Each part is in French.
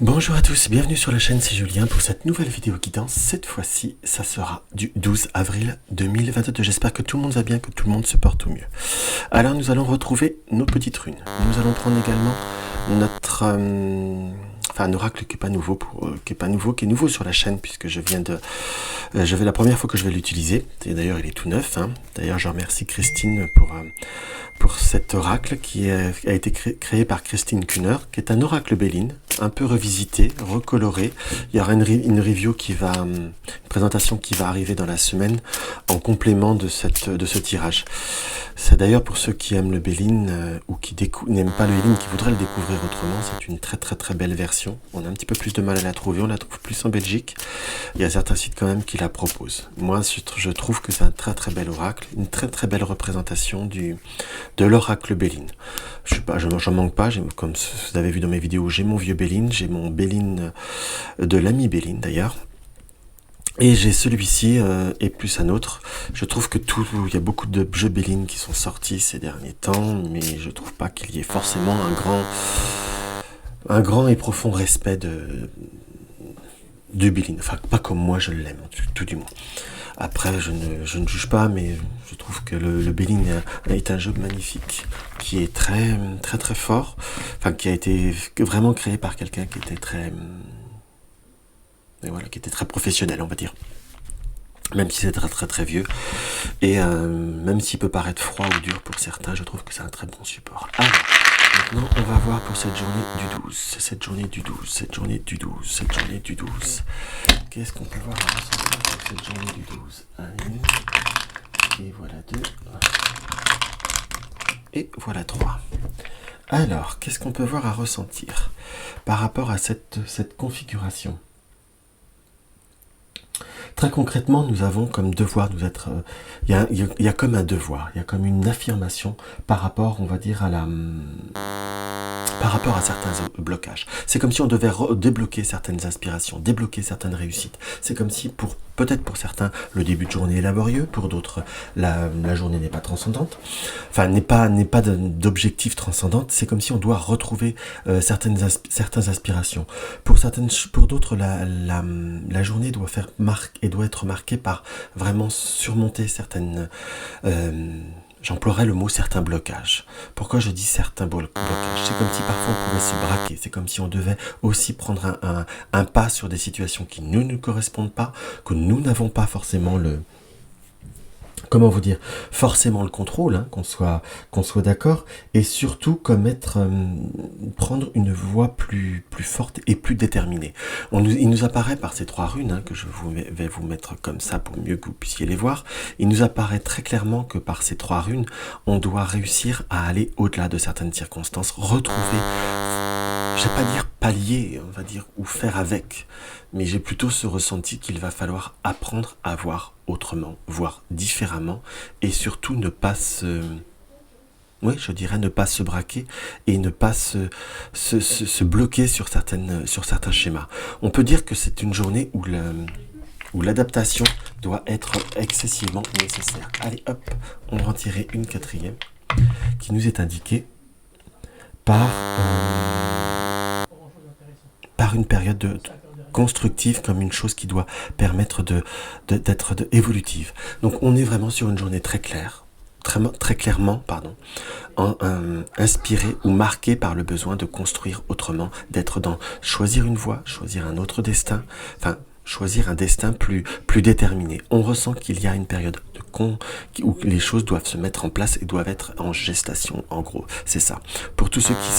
Bonjour à tous, bienvenue sur la chaîne, c'est Julien pour cette nouvelle vidéo guidance. Cette fois-ci, ça sera du 12 avril 2022. J'espère que tout le monde va bien, que tout le monde se porte au mieux. Alors nous allons retrouver nos petites runes. Nous allons prendre également notre... un oracle qui est pas nouveau, qui est nouveau sur la chaîne puisque je viens de... je vais la première fois que je vais l'utiliser. Et d'ailleurs, il est tout neuf. D'ailleurs, je remercie Christine pour cet oracle qui a été créé par Christine Kuhner, qui est un oracle Béline, un peu revisité, recoloré. Il y aura une review une présentation qui va arriver dans la semaine en complément de ce tirage. C'est d'ailleurs pour ceux qui aiment le Béline ou qui n'aiment pas le Béline, qui voudraient le découvrir autrement, c'est une très très très belle version. On a un petit peu plus de mal à la trouver, on la trouve plus en Belgique. Il y a certains sites quand même qui la proposent. Moi, je trouve que c'est un très très bel oracle, une très très belle représentation de l'oracle Béline. J'en manque pas, comme vous avez vu dans mes vidéos, j'ai mon vieux Béline, j'ai mon Béline de l'ami Béline d'ailleurs. Et j'ai celui-ci et plus un autre. Je trouve que il y a beaucoup de jeux Béline qui sont sortis ces derniers temps, mais je trouve pas qu'il y ait forcément un grand et profond respect du Béline. Enfin, pas comme moi je l'aime, tout du moins. Après, je ne juge pas, mais je trouve que le Béline est un jeu magnifique, qui est très très très fort, enfin qui a été vraiment créé par quelqu'un qui était qui était très professionnel, on va dire. Même si c'est très très très vieux, et même s'il peut paraître froid ou dur pour certains, je trouve que c'est un très bon support. Alors, maintenant on va voir pour cette journée du 12, cette journée du 12, cette journée du 12, cette journée du 12. Qu'est-ce qu'on peut voir à ressentir pour cette journée du 12? Et voilà 2. Et voilà 3. Alors, qu'est-ce qu'on peut voir à ressentir par rapport à cette configuration? Très concrètement, nous avons comme devoir nous être... Il y a comme un devoir, il y a comme une affirmation par rapport, on va dire, par rapport à certains blocages. C'est comme si on devait débloquer certaines aspirations, débloquer certaines réussites. C'est comme si, peut-être pour certains, le début de journée est laborieux, pour d'autres, la journée n'est pas transcendante, enfin, n'est pas d'objectif transcendante. C'est comme si on doit retrouver certaines aspirations. Pour d'autres, la journée doit être marquée par vraiment surmonter certaines... J'emploierais le mot certains blocages. Pourquoi je dis certains blocages? C'est comme si parfois on pouvait se braquer. C'est comme si on devait aussi prendre un pas sur des situations qui ne nous correspondent pas, que nous n'avons pas forcément comment vous dire, forcément le contrôle, qu'on soit d'accord, et surtout prendre une voie plus forte et plus déterminée. Il nous apparaît par ces 3 runes, que je vais vous mettre comme ça pour mieux que vous puissiez les voir, il nous apparaît très clairement que par ces 3 runes, on doit réussir à aller au-delà de certaines circonstances, retrouver, je vais pas dire pallier, on va dire, ou faire avec, mais j'ai plutôt ce ressenti qu'il va falloir apprendre à voir autrement, voir différemment, et surtout ne pas ne pas se braquer et ne pas se bloquer sur certains schémas. On peut dire que c'est une journée où l'adaptation doit être excessivement nécessaire. Allez hop, on va en tirer une 4e qui nous est indiquée par une période constructive, comme une chose qui doit permettre d'être évolutive. Donc on est vraiment sur une journée très claire, très clairement, inspirée ou marquée par le besoin de construire autrement, d'être dans choisir une voie, choisir un autre destin, enfin choisir un destin plus déterminé. On ressent qu'il y a une période où les choses doivent se mettre en place et doivent être en gestation, en gros. C'est ça. Pour tous ceux qui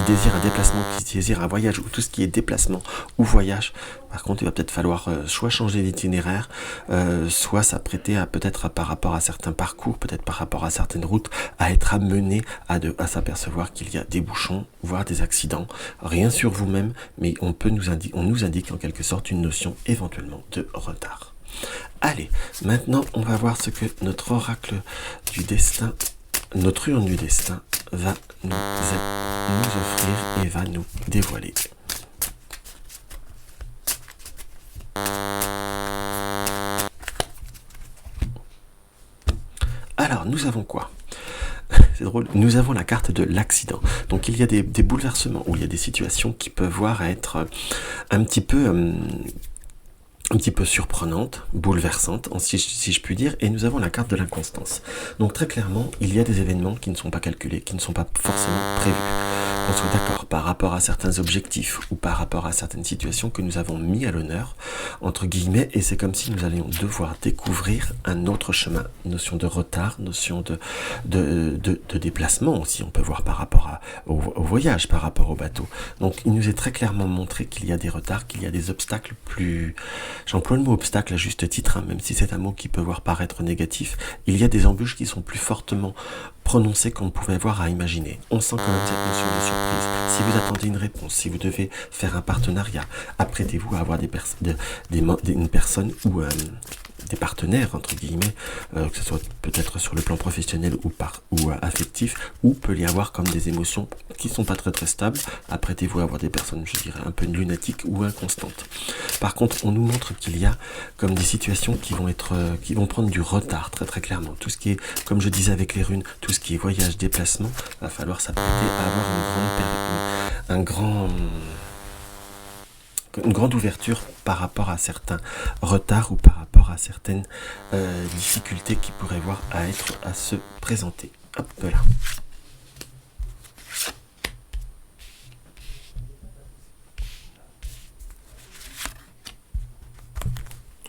désirent un déplacement, qui désirent un voyage, ou tout ce qui est déplacement ou voyage, par contre, il va peut-être falloir soit changer d'itinéraire, soit s'apprêter peut-être par rapport à certains parcours, peut-être par rapport à certaines routes, à être amené à s'apercevoir qu'il y a des bouchons, voire des accidents. Rien sur vous-même, mais on nous indique en quelque sorte une notion éventuellement de retard. Allez, maintenant on va voir ce que notre oracle du destin, notre urne du destin, va nous offrir et va nous dévoiler. Alors, nous avons quoi? c'est drôle. Nous avons la carte de l'accident. Donc il y a des bouleversements, ou il y a des situations qui peuvent voir être un petit peu surprenante, bouleversante, si je puis dire, et nous avons la carte de l'inconstance. Donc très clairement, il y a des événements qui ne sont pas calculés, qui ne sont pas forcément prévus. Qu'on soit d'accord par rapport à certains objectifs ou par rapport à certaines situations que nous avons mis à l'honneur, entre guillemets, et c'est comme si nous allions devoir découvrir un autre chemin. Notion de retard, notion de déplacement aussi, on peut voir par rapport au voyage, par rapport au bateau. Donc il nous est très clairement montré qu'il y a des retards, qu'il y a des obstacles plus... J'emploie le mot obstacle à juste titre, hein, même si c'est un mot qui peut voir paraître négatif. Il y a des embûches qui sont plus fortement prononcées qu'on pouvait voir à imaginer. On sent quand même cette notion de surprise. Si vous attendez une réponse, si vous devez faire un partenariat, apprêtez-vous à avoir une personne ou des partenaires, entre guillemets, que ce soit peut-être sur le plan professionnel ou affectif, ou peut y avoir comme des émotions qui sont pas très très stables. Apprêtez-vous à avoir des personnes, je dirais, un peu lunatiques ou inconstantes. Par contre, on nous montre qu'il y a comme des situations qui vont prendre du retard, très très clairement. Tout ce qui est, comme je disais avec les runes, tout ce qui est voyage, déplacement, va falloir s'apprêter à avoir une grande ouverture par rapport à certains retards ou par rapport à certaines difficultés qui pourraient voir à se présenter. Hop là.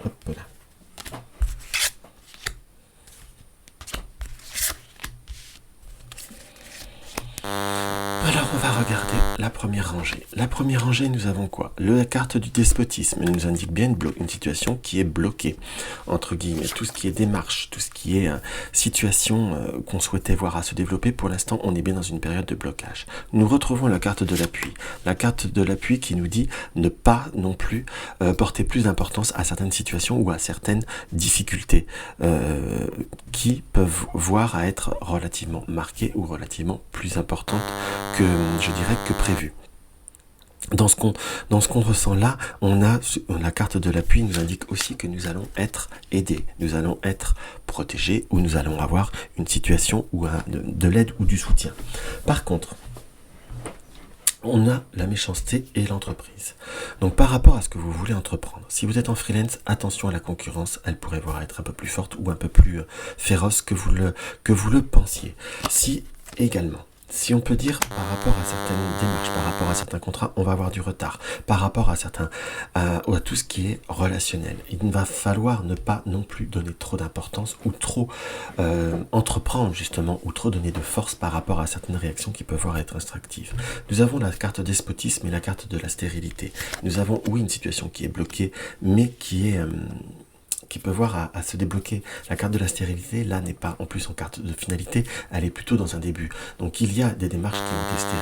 Hop là. Alors on va regarder la première rangée. La première rangée, nous avons quoi? La carte du despotisme nous indique bien une situation qui est bloquée, entre guillemets. Tout ce qui est démarche, tout ce qui est situation qu'on souhaitait voir à se développer, pour l'instant on est bien dans une période de blocage. Nous retrouvons la carte de l'appui. La carte de l'appui qui nous dit ne pas non plus porter plus d'importance à certaines situations ou à certaines difficultés qui peuvent voir à être relativement marquées ou relativement plus importantes que, je dirais, que prévu. Dans ce qu'on ressent là, on a la carte de l'appui nous indique aussi que nous allons être aidés, nous allons être protégés, ou nous allons avoir une situation où de l'aide ou du soutien. Par contre, on a la méchanceté et l'entreprise. Donc par rapport à ce que vous voulez entreprendre, si vous êtes en freelance, attention à la concurrence, elle pourrait voir être un peu plus forte ou un peu plus féroce que vous le pensiez. Si on peut dire par rapport à certaines démarches, par rapport à certains contrats, on va avoir du retard. Par rapport à tout ce qui est relationnel, il va falloir ne pas non plus donner trop d'importance ou trop entreprendre justement, ou trop donner de force par rapport à certaines réactions qui peuvent voir être instructives. Nous avons la carte despotisme et la carte de la stérilité. Nous avons, oui, une situation qui est bloquée, mais qui peut voir à se débloquer. La carte de la stérilité, là, n'est pas en plus en carte de finalité, elle est plutôt dans un début. Donc il y a des démarches qui ont été stériles.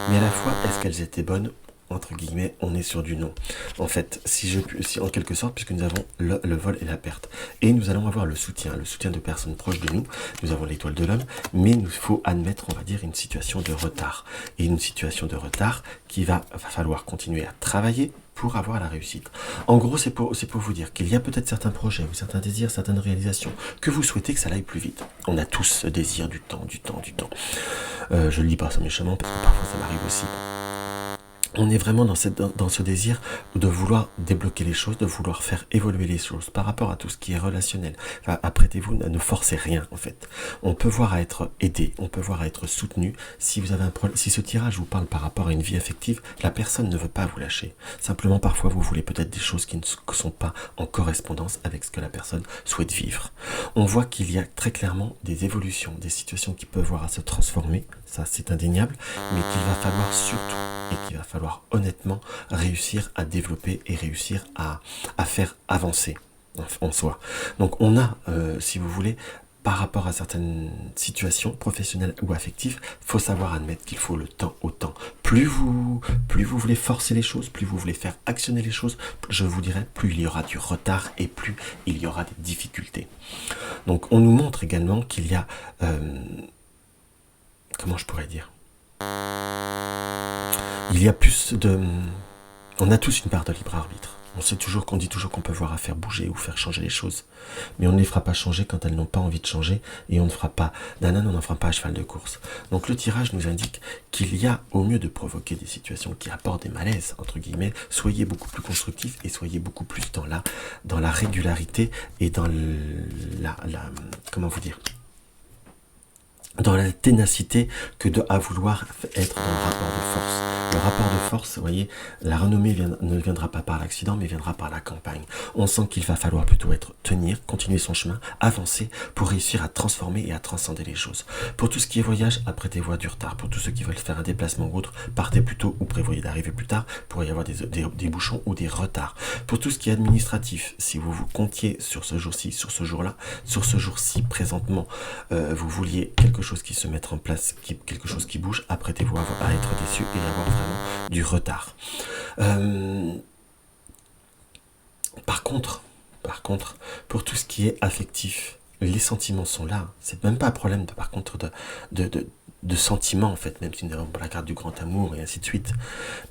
Mais à la fois, est-ce qu'elles étaient bonnes? Entre guillemets, on est sur du non. En fait, si en quelque sorte, puisque nous avons le vol et la perte. Et nous allons avoir le soutien de personnes proches de nous. Nous avons l'étoile de l'homme, mais il faut admettre, on va dire, une situation de retard. Et une situation de retard qui va falloir continuer à travailler pour avoir la réussite. En gros, c'est pour vous dire qu'il y a peut-être certains projets ou certains désirs, certaines réalisations que vous souhaitez que ça aille plus vite. On a tous ce désir du temps. Je le dis pas ça méchamment parce que parfois ça m'arrive aussi. On est vraiment dans ce désir de vouloir débloquer les choses, de vouloir faire évoluer les choses par rapport à tout ce qui est relationnel. Enfin, apprêtez-vous, ne forcez rien en fait. On peut voir à être aidé, on peut voir à être soutenu. Si vous avez un problème, si ce tirage vous parle par rapport à une vie affective, la personne ne veut pas vous lâcher. Simplement, parfois, vous voulez peut-être des choses qui ne sont pas en correspondance avec ce que la personne souhaite vivre. On voit qu'il y a très clairement des évolutions, des situations qui peuvent voir à se transformer, ça c'est indéniable, mais qu'il va falloir surtout et qu'il va falloir honnêtement réussir à développer et réussir à faire avancer en soi. Donc on a, si vous voulez, par rapport à certaines situations professionnelles ou affectives, il faut savoir admettre qu'il faut le temps au temps. Plus vous voulez forcer les choses, plus vous voulez faire actionner les choses, je vous dirais, plus il y aura du retard et plus il y aura des difficultés. Donc on nous montre également qu'il y a... comment je pourrais dire ? Il y a plus de... On a tous une part de libre arbitre. qu'on dit toujours qu'on peut voir à faire bouger ou faire changer les choses. Mais on ne les fera pas changer quand elles n'ont pas envie de changer, et on ne fera pas d'un âne, on n'en fera pas à cheval de course. Donc le tirage nous indique qu'il y a, au mieux de provoquer des situations qui apportent des malaises, entre guillemets, soyez beaucoup plus constructifs et soyez beaucoup plus dans la régularité et dans comment vous dire, dans la ténacité que à vouloir être dans le rapport de force. Le rapport de force, vous voyez, la renommée ne viendra pas par l'accident, mais viendra par la campagne. On sent qu'il va falloir plutôt tenir, continuer son chemin, avancer pour réussir à transformer et à transcender les choses. Pour tout ce qui est voyage, apprêtez-vous à du retard. Pour tous ceux qui veulent faire un déplacement ou autre, partez plus tôt ou prévoyez d'arriver plus tard pour y avoir des bouchons ou des retards. Pour tout ce qui est administratif, si vous vous comptiez sur ce jour-ci, sur ce jour-là, sur ce jour-ci présentement, vous vouliez quelque chose qui se mette en place, quelque chose qui bouge, apprêtez-vous à être déçu et à avoir vraiment du retard. Par contre, pour tout ce qui est affectif, les sentiments sont là. C'est même pas un problème de sentiments en fait, même si nous avons pas la carte du grand amour et ainsi de suite,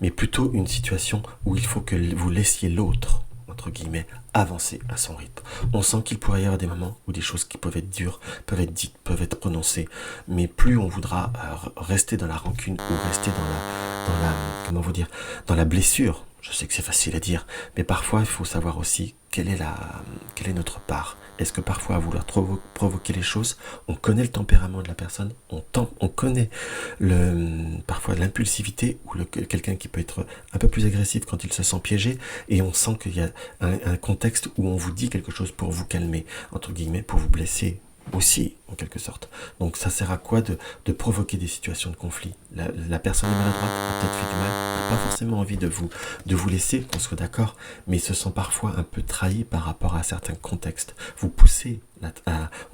mais plutôt une situation où il faut que vous laissiez l'autre, entre guillemets, avancer à son rythme. On sent qu'il pourrait y avoir des moments où des choses qui peuvent être dures, peuvent être dites, peuvent être prononcées, mais plus on voudra rester dans la rancune ou rester comment vous dire, dans la blessure. Je sais que c'est facile à dire, mais parfois il faut savoir aussi quelle est notre part. Est-ce que parfois à vouloir trop provoquer les choses, on connaît le tempérament de la personne, on connaît parfois l'impulsivité ou quelqu'un qui peut être un peu plus agressif quand il se sent piégé, et on sent qu'il y a un contexte où on vous dit quelque chose pour vous calmer, entre guillemets, pour vous blesser aussi, en quelque sorte. Donc ça sert à quoi de provoquer des situations de conflit? La personne est maladroite, a peut-être fait du mal, n'a pas forcément envie de vous laisser, qu'on soit d'accord, mais se sent parfois un peu trahi par rapport à certains contextes. Vous poussez,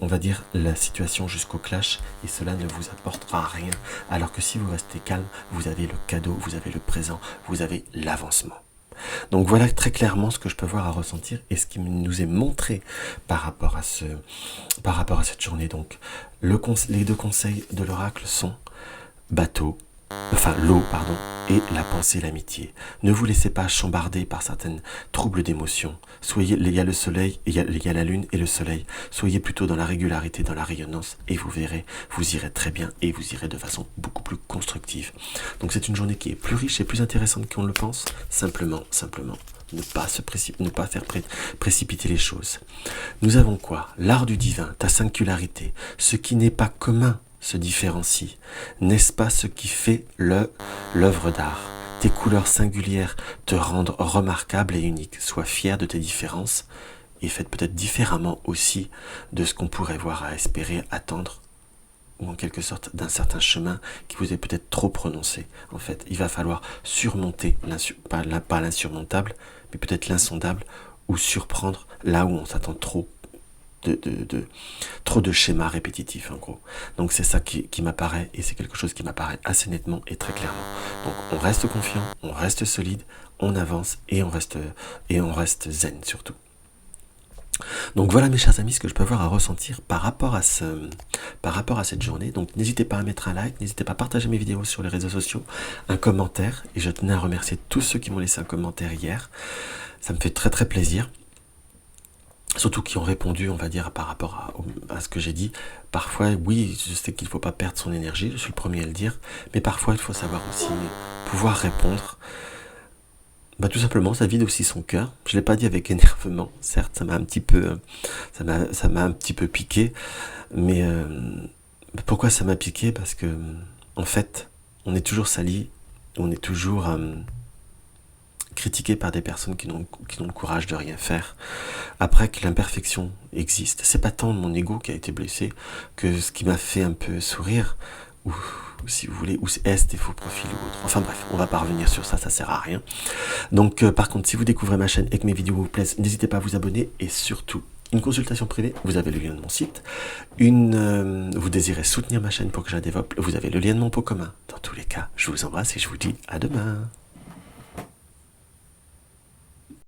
on va dire, la situation jusqu'au clash, et cela ne vous apportera rien, alors que si vous restez calme, vous avez le cadeau, vous avez le présent, vous avez l'avancement. Donc voilà très clairement ce que je peux voir à ressentir et ce qui nous est montré par rapport à cette journée. Donc les deux conseils de l'oracle sont l'eau, et la pensée, l'amitié. Ne vous laissez pas chambarder par certains troubles d'émotions. Il y a le soleil, il y a la lune et le soleil. Soyez plutôt dans la régularité, dans la rayonnance, et vous verrez, vous irez très bien et vous irez de façon beaucoup plus constructive. Donc c'est une journée qui est plus riche et plus intéressante qu'on le pense. Simplement, ne pas faire précipiter les choses. Nous avons quoi? L'art du divin, ta singularité, ce qui n'est pas commun se différencie. N'est-ce pas ce qui fait l'œuvre d'art? Tes couleurs singulières te rendent remarquable et unique. Sois fier de tes différences et faites peut-être différemment aussi de ce qu'on pourrait voir à espérer, attendre, ou en quelque sorte d'un certain chemin qui vous est peut-être trop prononcé. En fait, il va falloir surmonter, pas l'insurmontable, mais peut-être l'insondable, ou surprendre là où on s'attend trop de schémas répétitifs en gros. Donc c'est ça qui m'apparaît, et c'est quelque chose qui m'apparaît assez nettement et très clairement. Donc on reste confiant, on reste solide, on avance et on reste zen surtout. Donc voilà mes chers amis ce que je peux avoir à ressentir par rapport à cette journée. Donc n'hésitez pas à mettre un like, n'hésitez pas à partager mes vidéos sur les réseaux sociaux, un commentaire, et je tenais à remercier tous ceux qui m'ont laissé un commentaire hier. Ça me fait très très plaisir. Surtout qui ont répondu, on va dire, par rapport à ce que j'ai dit. Parfois, oui, je sais qu'il ne faut pas perdre son énergie, je suis le premier à le dire, mais parfois il faut savoir aussi pouvoir répondre. Tout simplement, ça vide aussi son cœur. Je ne l'ai pas dit avec énervement, certes, ça m'a un petit peu piqué, mais pourquoi ça m'a piqué? Parce que, en fait, on est toujours sali, on est toujours critiqué par des personnes qui n'ont le courage de rien faire. Après que l'imperfection existe, c'est pas tant mon ego qui a été blessé que ce qui m'a fait un peu sourire, ou si vous voulez, ou est des faux profils ou autre. Enfin bref, on va pas revenir sur ça, ça sert à rien. Donc par contre, si vous découvrez ma chaîne et que mes vidéos vous plaisent, n'hésitez pas à vous abonner, et surtout, une consultation privée, vous avez le lien de mon site. Vous désirez soutenir ma chaîne pour que je la développe, vous avez le lien de mon pot commun. Dans tous les cas, je vous embrasse et je vous dis à demain.